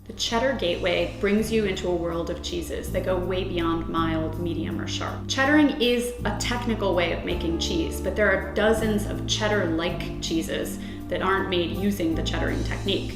The Cheddar Gateway brings you into a world of cheeses that go way beyond mild, medium, or sharp. Cheddaring is a technical way of making cheese, but there are dozens of cheddar-like cheeses that aren't made using the cheddaring technique.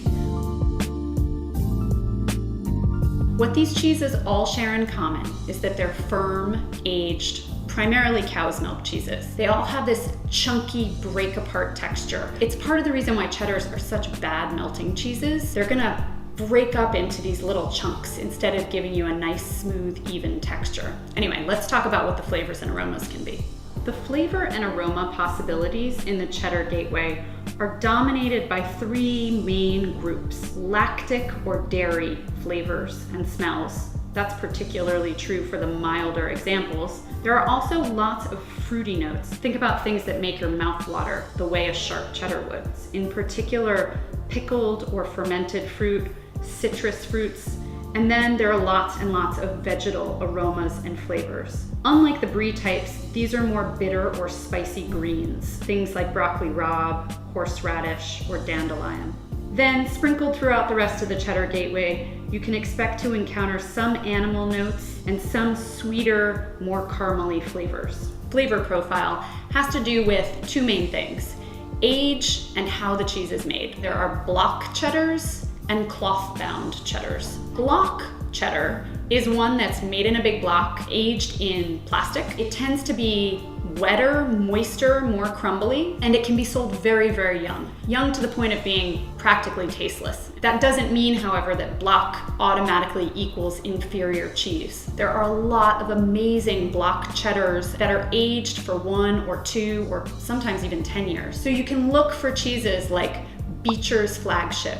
What these cheeses all share in common is that they're firm, aged, primarily cow's milk cheeses. They all have this chunky break-apart texture. It's part of the reason why cheddars are such bad melting cheeses. They're gonna break up into these little chunks instead of giving you a nice, smooth, even texture. Anyway, let's talk about what the flavors and aromas can be. The flavor and aroma possibilities in the Cheddar Gateway are dominated by three main groups: lactic or dairy flavors and smells. That's particularly true for the milder examples. There are also lots of fruity notes. Think about things that make your mouth water the way a sharp cheddar would. In particular, pickled or fermented fruit, citrus fruits, and then there are lots and lots of vegetal aromas and flavors. Unlike the brie types, these are more bitter or spicy greens, things like broccoli rabe, horseradish, or dandelion. Then, sprinkled throughout the rest of the Cheddar Gateway, you can expect to encounter some animal notes and some sweeter, more caramely flavors. Flavor profile has to do with two main things: age and how the cheese is made. There are block cheddars and cloth-bound cheddars. Block cheddar is one that's made in a big block, aged in plastic. It tends to be wetter, moister, more crumbly, and it can be sold very, very young. Young to the point of being practically tasteless. That doesn't mean, however, that block automatically equals inferior cheese. There are a lot of amazing block cheddars that are aged for 1 or 2 or sometimes even 10 years. So you can look for cheeses like Beecher's Flagship,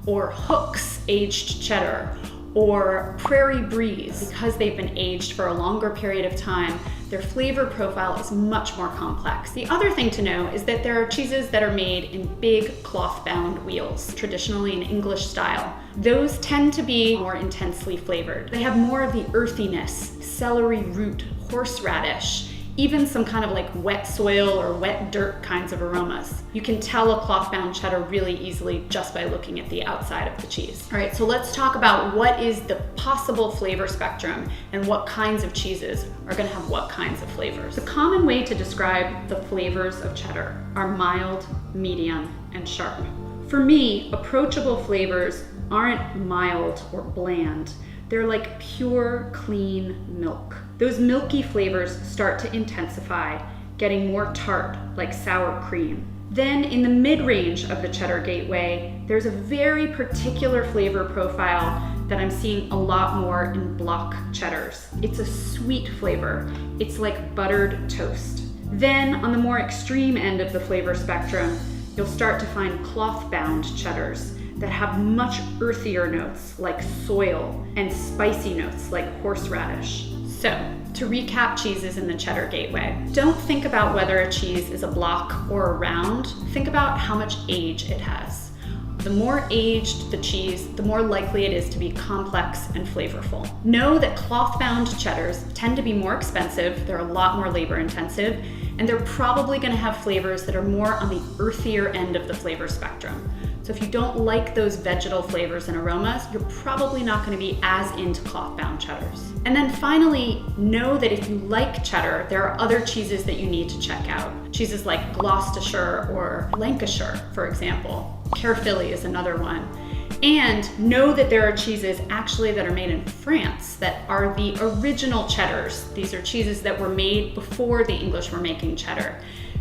or Hook's Aged Cheddar, or Prairie Breeze. Because they've been aged for a longer period of time, their flavor profile is much more complex. The other thing to know is that there are cheeses that are made in big cloth-bound wheels, traditionally in English style. Those tend to be more intensely flavored. They have more of the earthiness, celery root, horseradish, even some kind of like wet soil or wet dirt kinds of aromas. You can tell a cloth-bound cheddar really easily just by looking at the outside of the cheese. All right, so let's talk about what is the possible flavor spectrum and what kinds of cheeses are gonna have what kinds of flavors. The common way to describe the flavors of cheddar are mild, medium, and sharp. For me, approachable flavors aren't mild or bland. They're like pure, clean milk. Those milky flavors start to intensify, getting more tart, like sour cream. Then in the mid-range of the Cheddar Gateway, there's a very particular flavor profile that I'm seeing a lot more in block cheddars. It's a sweet flavor. It's like buttered toast. Then on the more extreme end of the flavor spectrum, you'll start to find cloth-bound cheddars that have much earthier notes like soil and spicy notes like horseradish. So, to recap cheeses in the Cheddar Gateway, don't think about whether a cheese is a block or a round. Think about how much age it has. The more aged the cheese, the more likely it is to be complex and flavorful. Know that cloth-bound cheddars tend to be more expensive, they're a lot more labor-intensive, and they're probably gonna have flavors that are more on the earthier end of the flavor spectrum. So if you don't like those vegetal flavors and aromas, you're probably not going to be as into cloth-bound cheddars. And then finally, know that if you like cheddar, there are other cheeses that you need to check out. Cheeses like Gloucestershire or Lancashire, for example. Caerphilly is another one. And know that there are cheeses actually that are made in France that are the original cheddars. These are cheeses that were made before the English were making cheddar.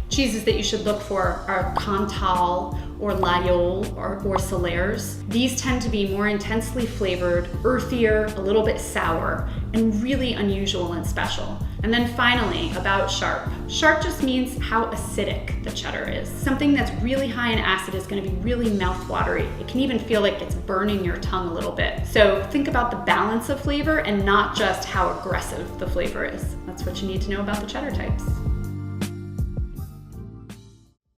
Cheeses that you should look for are Cantal or Laguiole or Salers. These tend to be more intensely flavored, earthier, a little bit sour, and really unusual and special. And then finally, about sharp. Sharp just means how acidic the cheddar is. Something that's really high in acid is going to be really mouth-watery. It can even feel like it's burning your tongue a little bit. So think about the balance of flavor and not just how aggressive the flavor is. That's what you need to know about the cheddar types.